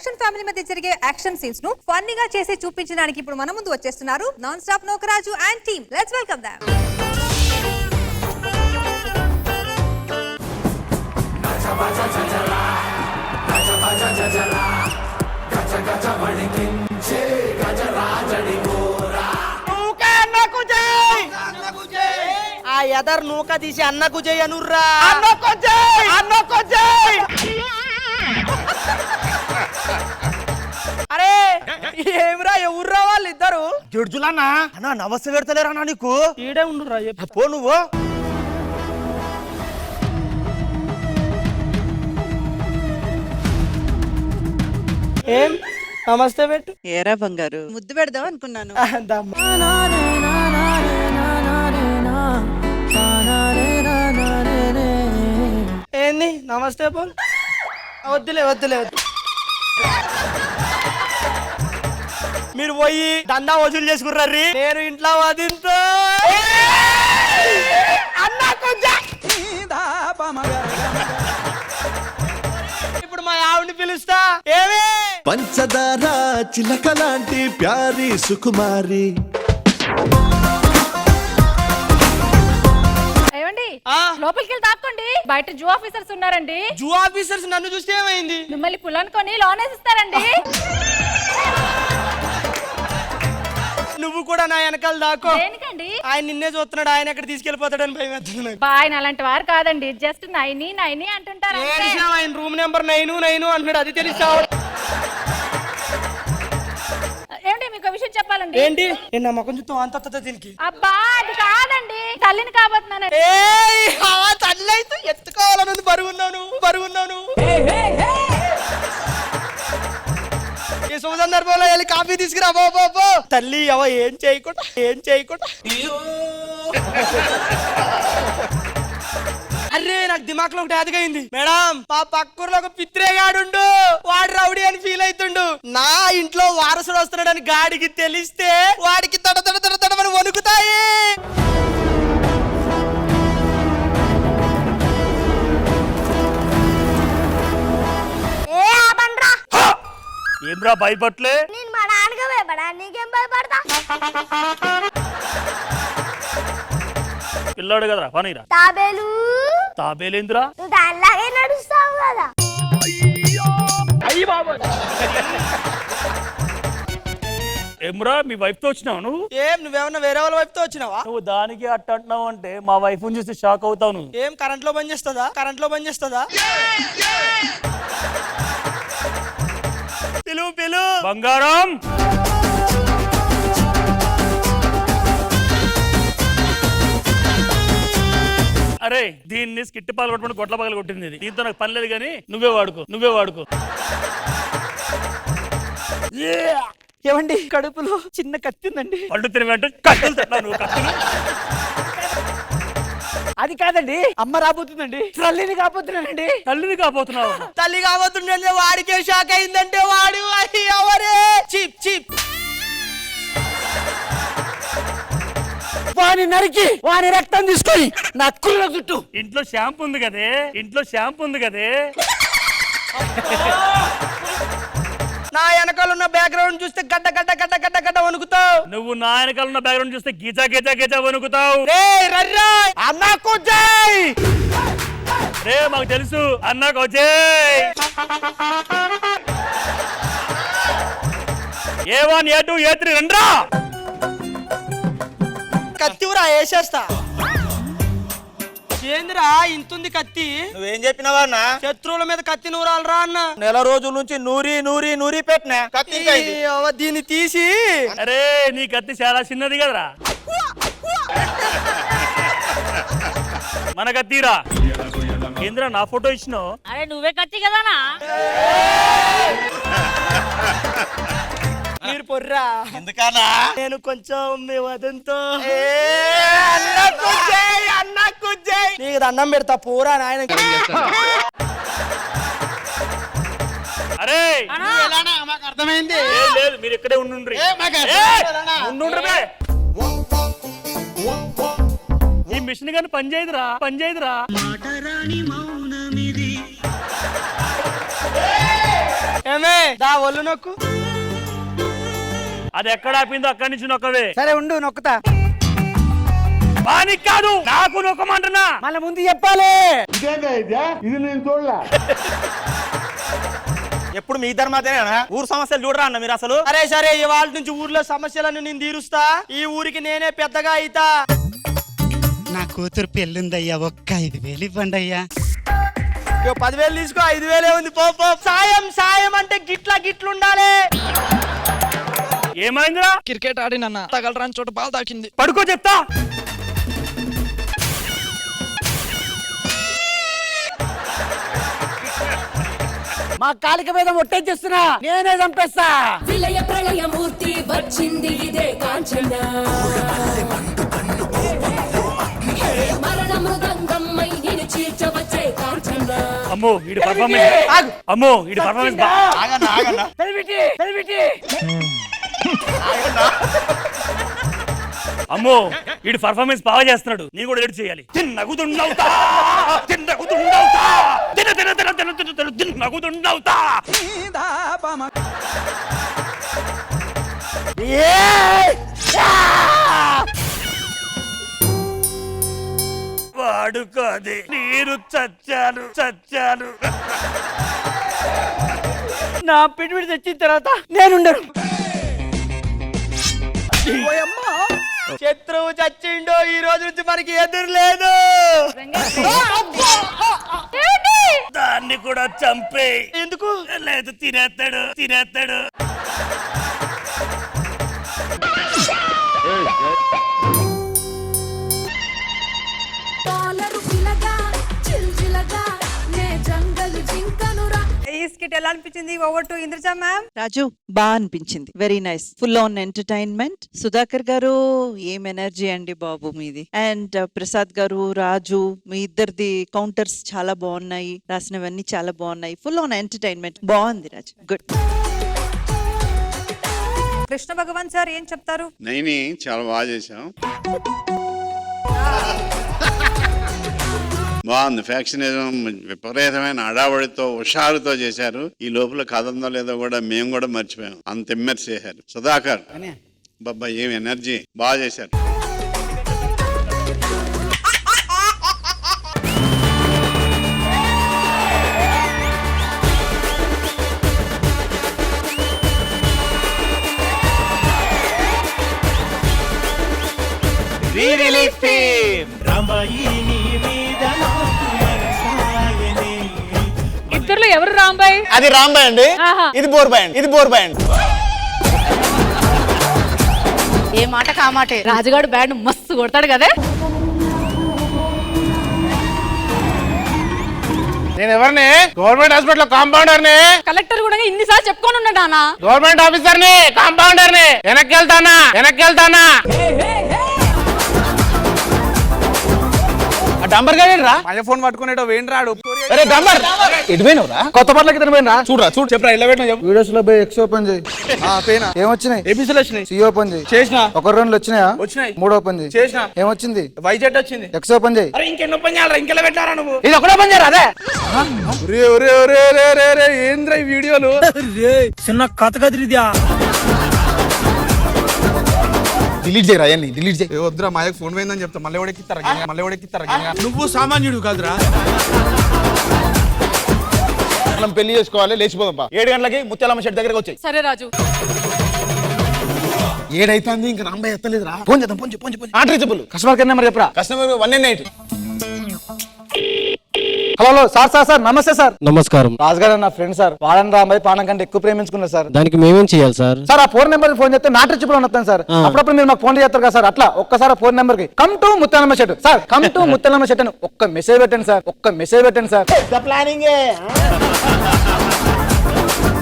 Production family మధ్య జరిగే action scenes ను ఫన్నీగా చేసి చూపించడానికి ఇప్పుడు మన ముందు వచ్చేస్తున్నారు non stop Nokaraju and team. Let's welcome them. ఆ ఎదర్ నూక తీసి అన్నకు జై అనుర్రా. అన్నకు జై, అన్నకు జై. అరే ఏమిరా ఎవర్రా వాళ్ళు ఇద్దరు? జడ్జులన్నా అన్న నమస్తే పెడతలేరా నీకు? ఈడే ఉండురా. పో నువ్వు. ఏం నమస్తే పెట్టు. ఏరా బంగారు ముద్దు పెడదాం అనుకున్నాను. ఏంది నమస్తే పోల్? వద్దులే వద్దులే వద్దు. మీరు పోయి దందా వసూలు చేసుకుర్రీ, నేను ఇంట్లో వదింతో. ఇప్పుడు మా ఆవిడని పిలుస్తా. ఏమి పంచదార చిలక లాంటి ప్యారి సుకుమారి. ఏమండి ఆ? లోపలికి వెళ్ళి తాక్కోండి, బయట జూ ఆఫీసర్స్ ఉన్నారండి. జూ ఆఫీసర్స్ నన్ను చూస్తే ఏమైంది? మిమ్మల్ని పుల్లనుకొని లోన్ వేసిస్తారండి. నువ్వు కూడా నా వెనకాల దాకో. దేనికండి? ఆయన నిన్నే చూస్తున్నాడు, ఆయన ఎక్కడ తీసుకెళ్లిపోతాడని భయం వేస్తుంది నాకు. ఆయన అలాంటి వారు కాదండి, జస్ట్ నైని నైని అంటుంటారు అంతే. ఏడిచావు, ఆయన రూమ్ నెంబర్ 9 అంటున్నాడు, అది తెలిసావు. ఏమండి మీకు ఒక విషయం చెప్పాలండి. ఏంటి? నేను నా ముఖం చూస్తూ అంత దీనికి. అబ్బా అది కాదండి, తల్లిని కాబోతున్నాను. తల్లైతే ఎత్తుకోవాలన్నది. బరుగున్నావు నువ్వు, బరుగున్నావు నువ్వు. ఈ శుభ సందర్భంలో వెళ్ళి కాఫీ తీసుకురా. పో తల్లి అవ ఏం చేయకుండా, ఏం చేయకుండా. అరే నాకు దిమాక్ లో ఒకటి యాదగైంది. మేడం మా పక్కూర్లో ఒక పిత్రేగాడుండు, వాడు రౌడీ అని ఫీల్ అవుతుండు. నా ఇంట్లో వారసుడు వస్తున్నాడని గాడికి తెలిస్తే వాడికి తడమని వణుకుతాయి. ఏమ్రా భయపట్లే? నేను మా నాన్నగా భయపడా, నీకేం భయపడతా? పిల్లాడు కదరా పనిరా. తాబేలు తాబేలేంద్రా? నువ్వు దానిలాగే నడుస్తావు కదా. ఏమ్రా మీ వైఫ్ తో వచ్చినావు నువ్వు? ఏం నువ్వేమన్నా వేరే వాళ్ళ వైపుతో వచ్చినావా? నువ్వు దానికి అట్ట అంటున్నావు అంటే మా వైఫ్ చూస్తే షాక్ అవుతావు నువ్వు. ఏం కరెంట్ లో బంద్ చేస్తుందా? కరెంట్ లో బంద్ చేస్తుందా? పిలు బంగారం. అరే దీన్ని స్కిట్టి పాలు కొట్టుకుని గొట్ల పగలు కొట్టింది ఇది. దీంతో నాకు పని లేదు కానీ నువ్వే వాడుకో. ఏమండి కడుపులో చిన్న కత్తి ఉందండి. పళ్ళు తినవంటే కత్తులు తిన్నావు నువ్వు. కత్తులు అది కాదండి, అమ్మ రాబోతుందండి. తల్లిని కాబోతున్నానండి. తల్లిని కాబోతున్నావు. తల్లి కాబోతుండే వాడికే షాక్ అయిందంటే వాడు ఎవరే? చీప్ వాని నరికి వాని రక్తం తీసుకొని నా కుళ్ళ చుట్టూ. ఇంట్లో షాంపూ ఉంది కదే. నా వెనకాల ఉన్న బ్యాక్గ్రౌండ్ చూస్తే గడ్డ వణుకుతావు. నువ్వు నా వెనకాల ఉన్న బ్యాక్గ్రౌండ్ చూస్తే గీచా వణుకుతావు. అన్నకు జై. రే మాకు తెలుసు అన్నకు జై. A1 A2 A3 రండ్రా. కత్తివురా వేసేస్తా. ఏందిరా ఇంతుంది కత్తి? నువ్వేం చెప్పినావా అన్న? శత్రువుల మీద కత్తి నూరాలరా అన్న. నెల రోజుల నుంచి నూరి పెట్టినా కత్తి. దీన్ని తీసి. అరే నీ కత్తి చాలా చిన్నది కదరా. మన కత్తిరా. ఏంద్రా నా ఫోటో ఇచ్చినావు? అరే నువ్వే కత్తి కదానా? మీరు పొర్రా. ఎందుకన్నా? నేను కొంచెం మీ వదంతో నీకు దండం పెడతా పోరా నాయన. అరే మాకు అర్థమైంది. లేదు మీరు ఇక్కడే ఉండుండ్రి. ఈ మిషన్ గాని పని చేయదురా. ఏమే దా ఒళ్ళు నొక్కు. అది ఎక్కడ ఆపిందో అక్కడి నుంచి నొక్కవే. సరే ఉండు నొక్కుతా. వానికి కాదు నాకు నొక్కమంటున్నా. మళ్ళీ ముందు చెప్పాలి. ఎప్పుడు మీ ఇద్దరు మాత్రమేనా ఊరు సమస్యలు చూడరా అన్న మీరు అసలు? అరే సరే ఇవాళ నుంచి ఊర్లో సమస్యలను నేను తీరుస్తా. ఈ ఊరికి నేనే పెద్దగా అయితా. నా కూతురు పెళ్ళుందయ్యా, ఒక్క 5,000 ఇవ్వండి అయ్యా. 10,000 తీసుకో, 5,000 ఉంది. పో పో. సాయం సాయం అంటే గిట్లుండాలి. ఏమైందిరా? క్రికెట్ ఆడినన్న తగలరాని చోట బాల్ తాకింది. పడుకో చెప్తా. మా కాలిక మీద ఒట్టేస్తున్నా, నేనే చంపేస్తా. విలయ ప్రళయమూర్తి వచ్చింది ఇదే కాంచన, మరణ మృదంగమ్మై నిన్ను చీల్చవచ్చే కాంచన. అమ్మో వీడి పర్ఫార్మెన్స్, అమ్మో వీడి పర్ఫార్మెన్స్ అమ్మో వీడి పర్ఫార్మెన్స్ బాగా చేస్తున్నాడు. నీ కూడా ఎడిట్ చేయాలి. తిన్నగుతుండవుతా తిన్నగుతుండవుతా తిన తిన తిన తిన తిన తిన తిన్నగుతుండవుతా. వాడుకోది నేను చచ్చాను చచ్చాను. నా పిడిపిడి తెచ్చిన తర్వాత నేనుండను. శత్రువు చచ్చిండో, ఈ రోజు నుంచి మనకి ఎదురు లేదు. దాన్ని కూడా చంపే. ఎందుకు? లేదు తినేస్తాడు తినేస్తాడు. ఈ స్కిట్ ఎలా అనిపించింది? Over to Indraja ma'am. Raju బాగా అనిపించింది, very nice, full on entertainment. Sudhakar garu ఏం ఎనర్జీ అండి బాబు మీది. అండ్ ప్రసాద్ గారు, రాజు, మీ ఇద్దరిది కౌంటర్స్ చాలా బాగున్నాయి, రాసినవన్నీ చాలా బాగున్నాయి, ఫుల్ ఆన్ ఎంటర్టైన్మెంట్. బాగుంది రాజు, గుడ్. కృష్ణ భగవాన్ సార్ ఏం చెప్తారు? నైని చాలా బాగా చేశాం. బాగుంది. ఫ్యాక్షనిజం విపరీతమైన అడావడితో హుషారుతో చేశారు. ఈ లోపల కథ ఉందో లేదో కూడా మేము కూడా మర్చిపోయాం, అంత ఇమ్మర్స్ చేశారు. సుధాకర్ బాబా ఏం ఎనర్జీ, బాగా చేశారు. ఇద్దరులో ఎవరు రాంబాయ్? అది రాంబాయ్ అండి, ఇది బోర్బాయ్ అండి, ఇది బోర్బాయ్ అండి. ఏ మాట కామాటే, రాజుగాడు బ్యాండ్ మస్తు కొడతాడు కదా. నేను ఎవరిని? గవర్నమెంట్ హాస్పిటల్ కాంపౌండర్ ని. కలెక్టర్ కూడా ఇన్నిసార్లు చెప్పుకొని ఉన్నాడా? గవర్నమెంట్ ఆఫీసర్ ని, కాంపౌండర్ ని. వెనక్కి వెళ్తానా. డంబర్ గారేరా మా ఫోన్ పట్టుకునేటో వేండ్రాడు. అరే డంబర్ ఎటు పోయినవురా? కొత్త పట్లకి పోయినరా? చూడరా చూడు, చెప్పరా ఇలా పెట్టినా చెప్పు. వీడియోస్ లో పోయి ఎక్స్ ఓపెన్ చేయి. పేనా ఏమొచ్చినాయి? ఏబీసీలు వచ్చినాయి. సి ఓపెన్ చేయి. చేసిన. 1-2 వచ్చినాయా? వచ్చినాయి. 3 ఓపెన్ చేయి. చేసిన. ఏమొచ్చింది? వైజెట్ వచ్చింది. ఎక్స్ ఓపెన్ చేయి. అరే ఇంకెన్ని ఓపెన్ చేయాలరా? ఇంకెలా పెట్టారా నువ్వు? ఇది ఒకటే ఓపెన్ చేయరా? అదే ఏంద్రా ఈ వీడియోలు? చిన్న కథ కదిరిద్యా. డిలీట్ చేయరా అయ్యని, డిలీట్ చేయి. వద్దురా మాయకు ఫోన్ పోయిందని చెప్తా, మళ్ళీ ఎవడెక్కిస్తారా? నువ్వు సామాన్యుడు కాదురా. మనం పెళ్లి చేసుకోవాలి, లేచిపోదాం. 7 గంటలకి ముత్యాలమ్మ షెడ్ దగ్గరకు వచ్చాయి. సరే రాజు. 7 అవుతుంది, ఇంకా రాంబాయ్ ఎత్తలేదురా. ఫోన్ చేద్దాం, ఫోన్ చెప్పు. కస్టమర్ కేర్ నెంబర్ చెప్పరా? కస్టమర్ 198. హలో సార్ నమస్తే సార్. నమస్కారం. రాజుగారు నా ఫ్రెండ్ సార్, వాడని రాంబాయ్ పానం కంటే ఎక్కువ ప్రేమించుకున్నారు సార్. దానికి మేమేం చేయాలి సార్? సార్ ఆ ఫోన్ నెంబర్ ఫోన్ చేస్తే నా ట్రిప్ లో వస్తాను సార్. అప్పుడప్పుడు మీరు మాకు ఫోన్ చేస్తారు కదా సార్, అట్లా ఒక్కసారి ఫోన్ నెంబర్ కి come to Mutyalamma shed sir, come to Mutyalamma shed అని ఒక్క మెసేజ్ పెట్టండి సార్, ఒక్క మెసేజ్ పెట్టండి సార్. ప్లానింగ్